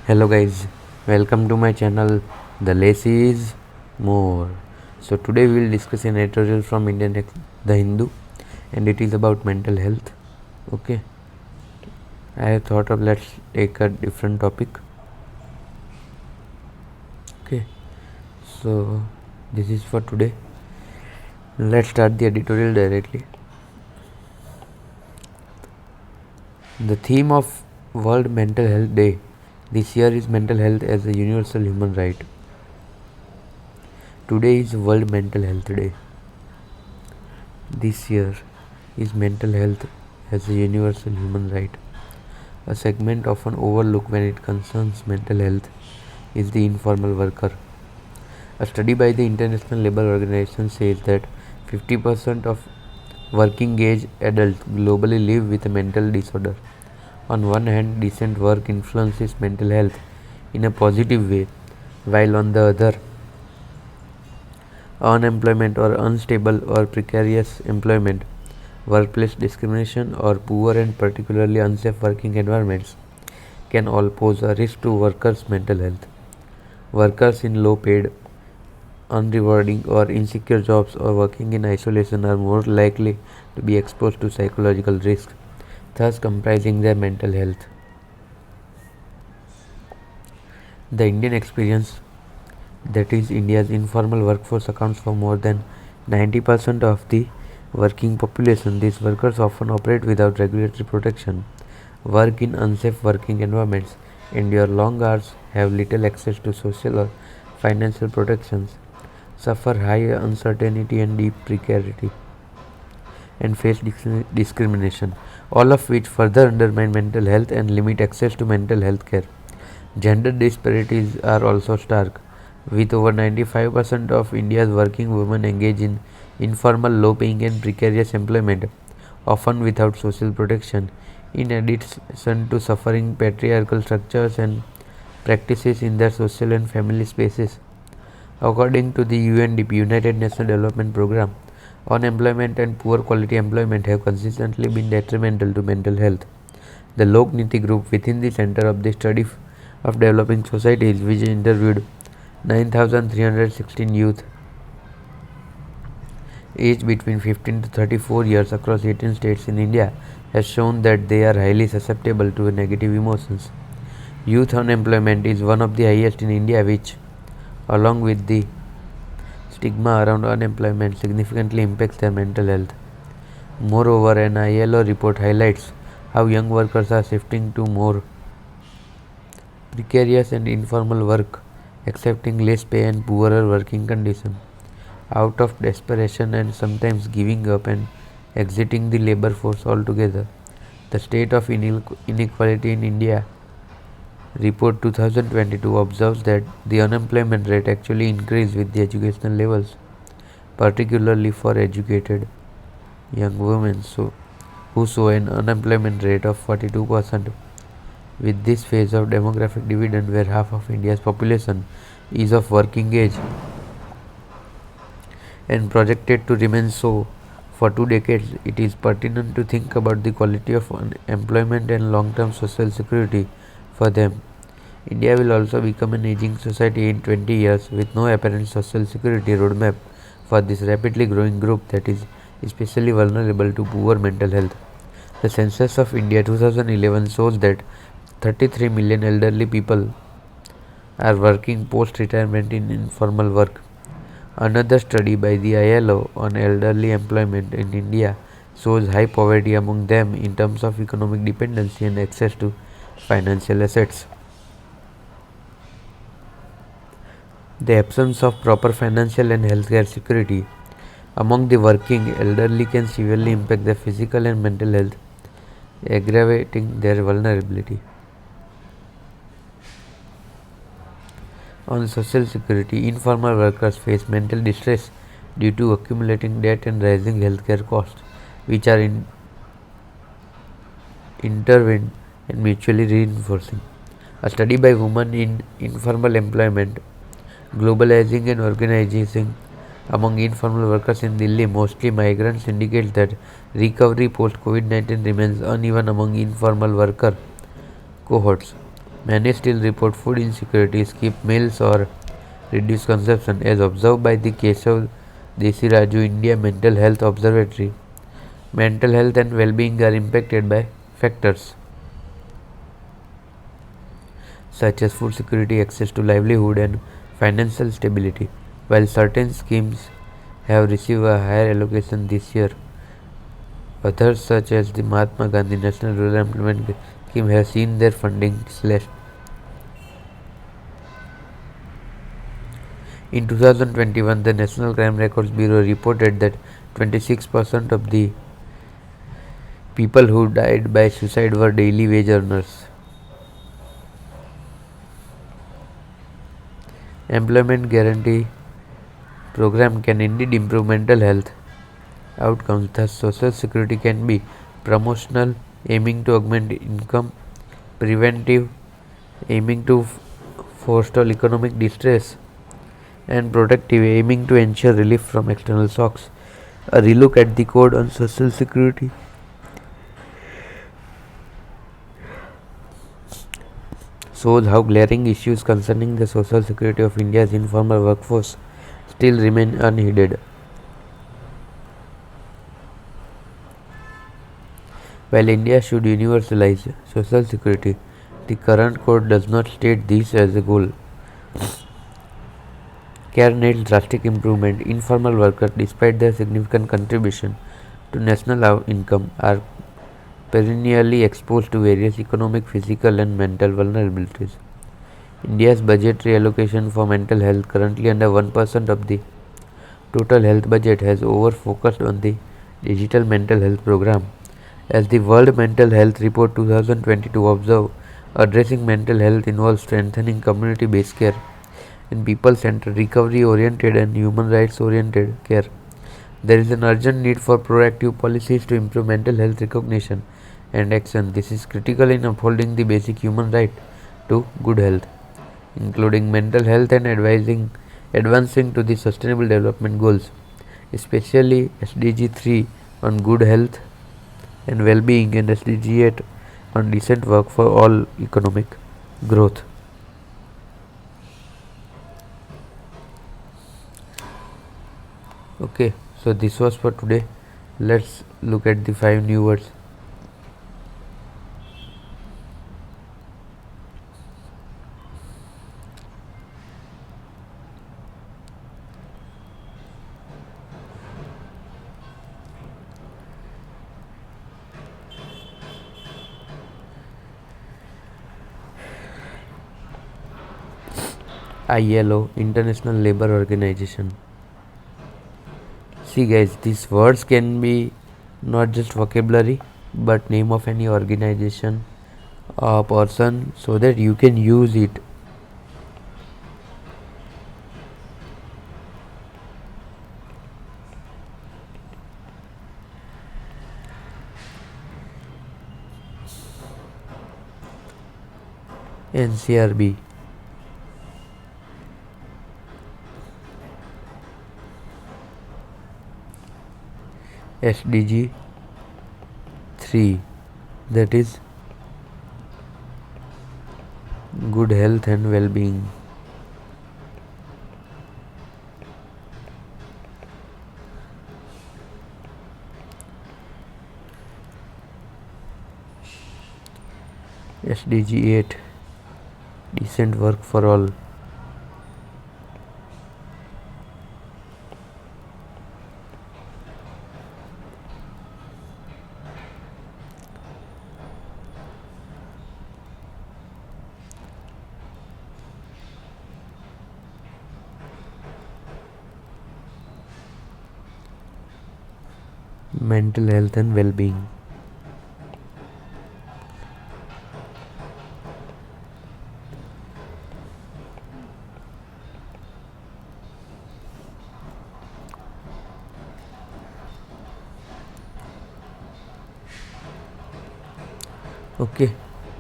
Hello guys, welcome to my channel. The less is more. So today we will discuss an editorial from The Hindu, and it is about mental health. Okay, I have thought of let's take a different topic. Okay, so this is for today. Let's start the editorial directly. The theme of World Mental Health Day this year is mental health as a universal human right. Today is World Mental Health Day. This year is mental health as a universal human right. A segment often overlooked when it concerns mental health is the informal worker. A study by the International Labour Organization says that 50% of working age adults globally live with a mental disorder. On one hand, decent work influences mental health in a positive way, while on the other, unemployment or unstable or precarious employment, workplace discrimination, or poor and particularly unsafe working environments can all pose a risk to workers' mental health. Workers in low paid, unrewarding, or insecure jobs or working in isolation are more likely to be exposed to psychological risk, thus compromising their mental health. The Indian experience, that is, India's informal workforce, accounts for more than 90% of the working population. These workers often operate without regulatory protection, work in unsafe working environments, endure long hours, have little access to social or financial protections, suffer high uncertainty and deep precarity, and face discrimination, all of which further undermine mental health and limit access to mental health care. Gender disparities are also stark, with over 95% of India's working women engaged in informal, low paying, and precarious employment, often without social protection, in addition to suffering patriarchal structures and practices in their social and family spaces. According to the UNDP, United Nations Development Programme, unemployment and poor quality employment have consistently been detrimental to mental health. The Lok Niti group within the Center of the Study of Developing Societies, which interviewed 9,316 youth aged between 15 to 34 years across 18 states in India, has shown that they are highly susceptible to negative emotions. Youth unemployment is one of the highest in India, which, along with the stigma around unemployment, significantly impacts their mental health. Moreover, an ILO report highlights how young workers are shifting to more precarious and informal work, accepting less pay and poorer working conditions, out of desperation and sometimes giving up and exiting the labor force altogether. The state of inequality in India report 2022 observes that the unemployment rate actually increased with the educational levels, particularly for educated young women who saw an unemployment rate of 42%. With this phase of demographic dividend where half of India's population is of working age and projected to remain so for 2 decades, it is pertinent to think about the quality of employment and long-term social security for them. India will also become an aging society in 20 years with no apparent social security roadmap for this rapidly growing group that is especially vulnerable to poor mental health. The census of India 2011 shows that 33 million elderly people are working post-retirement in informal work. Another study by the ILO on elderly employment in India shows high poverty among them in terms of economic dependency and access to financial assets. The absence of proper financial and healthcare security among the working elderly can severely impact their physical and mental health, aggravating their vulnerability. On social security, informal workers face mental distress due to accumulating debt and rising healthcare costs, which are intertwined and mutually reinforcing. A study by Women in Informal Employment, Globalizing and Organizing among informal workers in Delhi, mostly migrants, indicates that recovery post COVID-19 remains uneven among informal worker cohorts. Many still report food insecurity, skip meals, or reduce consumption, as observed by the Keshav Desiraju India Mental Health Observatory. Mental health and well-being are impacted by factors such as food security, access to livelihood, and financial stability. While certain schemes have received a higher allocation this year, others, such as the Mahatma Gandhi National Rural Employment Scheme, have seen their funding slashed. In 2021, the National Crime Records Bureau reported that 26% of the people who died by suicide were daily wage earners. Employment Guarantee Program can indeed improve mental health outcomes. Thus, Social Security can be promotional, aiming to augment income, preventive, aiming to forestall economic distress, and protective, aiming to ensure relief from external shocks. A relook at the Code on Social Security shows how glaring issues concerning the social security of India's informal workforce still remain unheeded. While India should universalize social security, the current code does not state this as a goal. Care needs drastic improvement. Informal workers, despite their significant contribution to national income, are perennially exposed to various economic, physical, and mental vulnerabilities. India's budgetary allocation for mental health, currently under 1% of the total health budget, has over focused on the digital mental health program. As the World Mental Health Report 2022 observed, addressing mental health involves strengthening community based care and people centered, recovery oriented, and human rights oriented care. There is an urgent need for proactive policies to improve mental health recognition and action. This is critical in upholding the basic human right to good health, including mental health, and advancing to the Sustainable Development Goals, especially SDG 3 on good health and well-being, and SDG 8 on decent work for all economic growth. Okay, so this was for today. Let's look at the 5 new words. ILO, International Labour Organization. See guys, these words can be not just vocabulary but name of any organization or person so that you can use it. NCRB, SDG 3, that is good health and well-being. SDG 8, decent work for all. Mental health and well-being. Okay,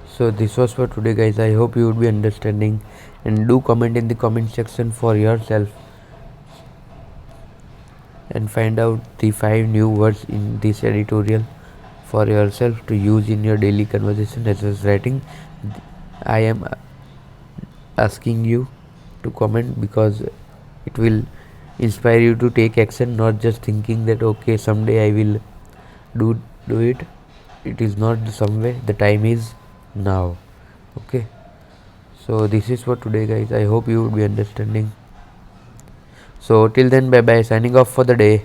so this was for today guys. I hope you would be understanding, and do comment in the comment section for yourself and find out the 5 new words in this editorial for yourself to use in your daily conversation as well as writing. I am asking you to comment, because it will inspire you to take action, not just thinking that okay, someday I will do it. It is not somewhere, the time is now. Okay, so this is for today, guys. I hope you would be understanding. So till then, bye bye, signing off for the day.